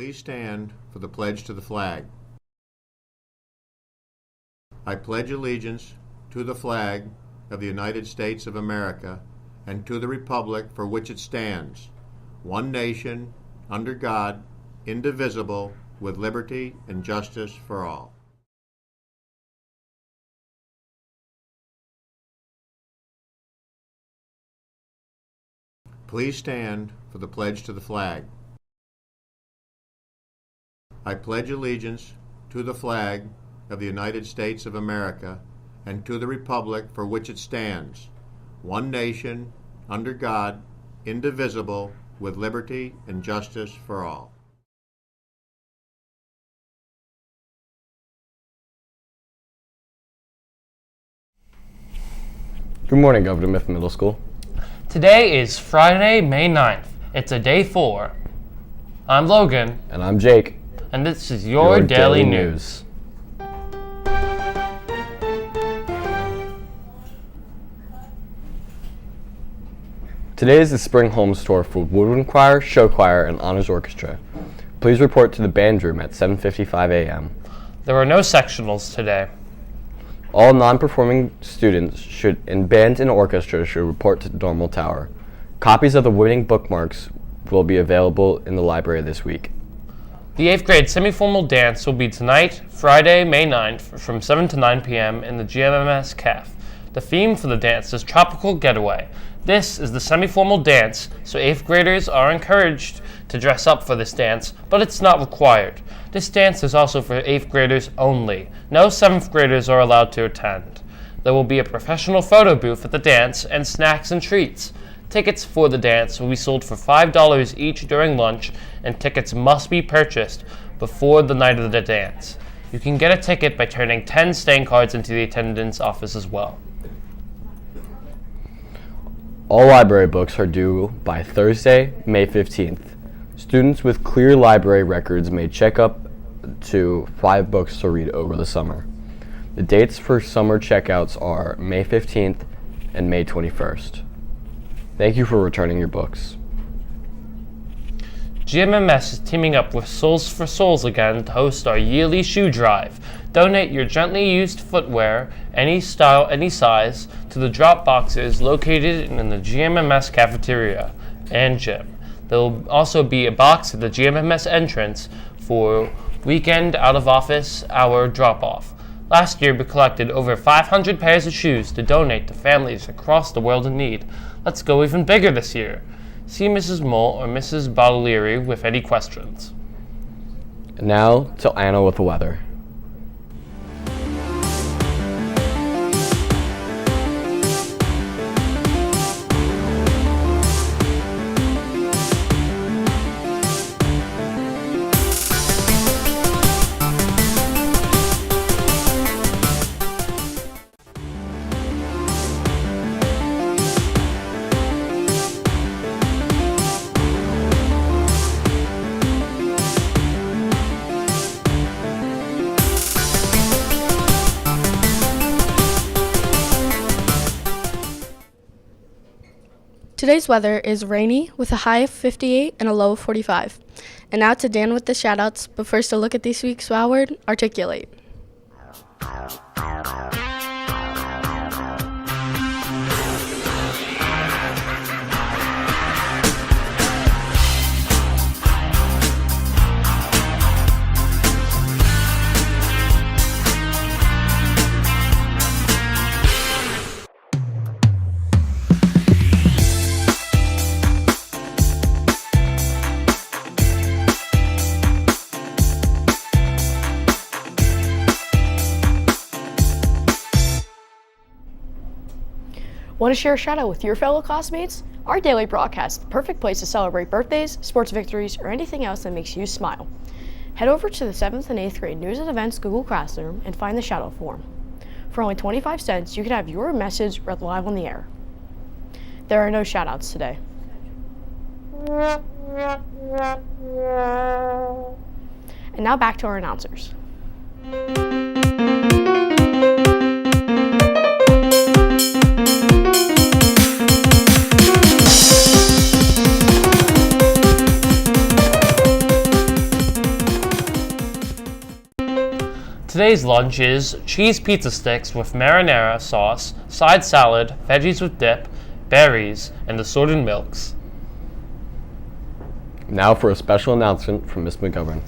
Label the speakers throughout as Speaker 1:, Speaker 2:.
Speaker 1: Please stand for the pledge to the flag. I pledge allegiance to the flag of the United States of America and to the republic for which it stands, one nation, under God, indivisible, with liberty and justice for all. Please stand for the pledge to the flag. I pledge allegiance to the flag of the United States of America and to the republic for which it stands, one nation, under God, indivisible, with liberty and justice for all.
Speaker 2: Good morning, Governor Smith Middle School.
Speaker 3: Today is Friday, May 9th. It's a day 4. I'm Logan.
Speaker 2: And I'm Jake.
Speaker 3: And this is your daily news.
Speaker 2: Today is the spring home store for woodwind choir, show choir, and honors orchestra. Please report to the band room at 7:55 a.m.
Speaker 3: There are no sectionals today.
Speaker 2: All non-performing students in band and orchestra should report to the Normal Tower. Copies of the winning bookmarks will be available in the library this week.
Speaker 3: The 8th grade semi-formal dance will be tonight, Friday, May 9th, from 7 to 9 p.m. in the GMMS CAF. The theme for the dance is Tropical Getaway. This is the semi-formal dance, so 8th graders are encouraged to dress up for this dance, but it's not required. This dance is also for 8th graders only. No 7th graders are allowed to attend. There will be a professional photo booth at the dance and snacks and treats. Tickets for the dance will be sold for $5 each during lunch, and tickets must be purchased before the night of the dance. You can get a ticket by turning 10 staying cards into the attendance office as well.
Speaker 2: All library books are due by Thursday, May 15th. Students with clear library records may check up to 5 books to read over the summer. The dates for summer checkouts are May 15th and May 21st. Thank you for returning your books.
Speaker 3: GMMS is teaming up with Souls for Souls again to host our yearly shoe drive. Donate your gently used footwear, any style, any size, to the drop boxes located in the GMMS cafeteria and gym. There will also be a box at the GMMS entrance for weekend out-of-office hour drop-off. Last year, we collected over 500 pairs of shoes to donate to families across the world in need. Let's go even bigger this year. See Mrs. Mole or Mrs. Baudelieri with any questions.
Speaker 2: And now to Anna with the weather.
Speaker 4: Today's weather is rainy with a high of 58 and a low of 45. And now to Dan with the shoutouts, but first a look at this week's wow word, articulate.
Speaker 5: Want to share a shout out with your fellow classmates? Our daily broadcast is the perfect place to celebrate birthdays, sports victories, or anything else that makes you smile. Head over to the 7th and 8th grade News and Events Google Classroom and find the shout out form. For only 25 cents, you can have your message read live on the air. There are no shout outs today. And now back to our announcers.
Speaker 3: Today's lunch is cheese pizza sticks with marinara sauce, side salad, veggies with dip, berries, and assorted milks.
Speaker 2: Now for a special announcement from Ms. McGovern.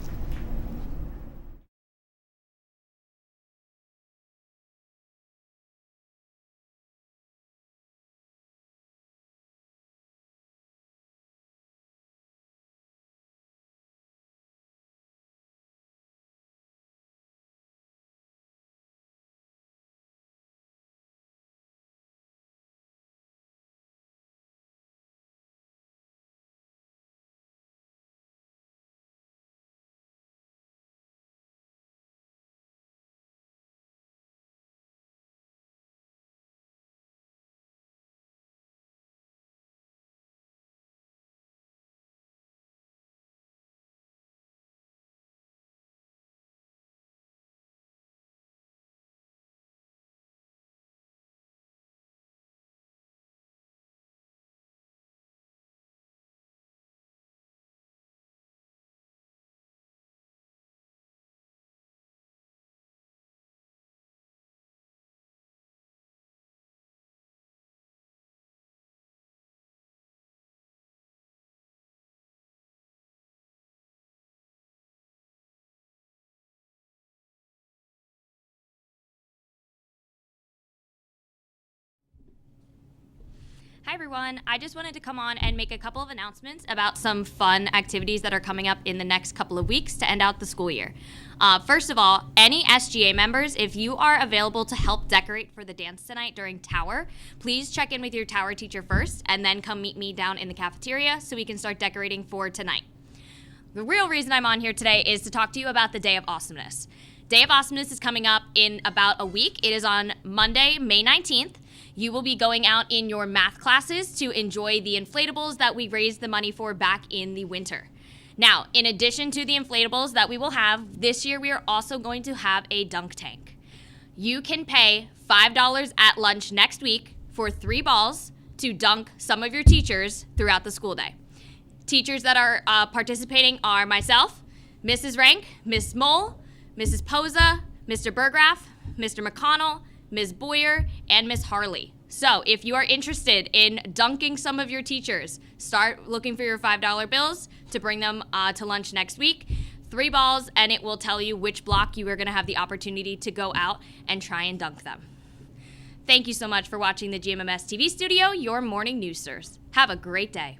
Speaker 6: Hi everyone, I just wanted to come on and make a couple of announcements about some fun activities that are coming up in the next couple of weeks to end out the school year. First of all, any SGA members, if you are available to help decorate for the dance tonight during Tower, please check in with your Tower teacher first and then come meet me down in the cafeteria so we can start decorating for tonight. The real reason I'm on here today is to talk to you about the Day of Awesomeness. Day of Awesomeness is coming up in about a week. It is on Monday, May 19th. You will be going out in your math classes to enjoy the inflatables that we raised the money for back in the winter. Now, in addition to the inflatables that we will have, this year we are also going to have a dunk tank. You can pay $5 at lunch next week for 3 balls to dunk some of your teachers throughout the school day. Teachers that are participating are myself, Mrs. Rank, Miss Mole, Mrs. Posa, Mr. Burgraff, Mr. McConnell, Ms. Boyer, and Ms. Harley. So if you are interested in dunking some of your teachers, start looking for your $5 bills to bring them to lunch next week. 3 balls, and it will tell you which block you are going to have the opportunity to go out and try and dunk them. Thank you so much for watching the GMMS TV studio, your morning news source. Have a great day.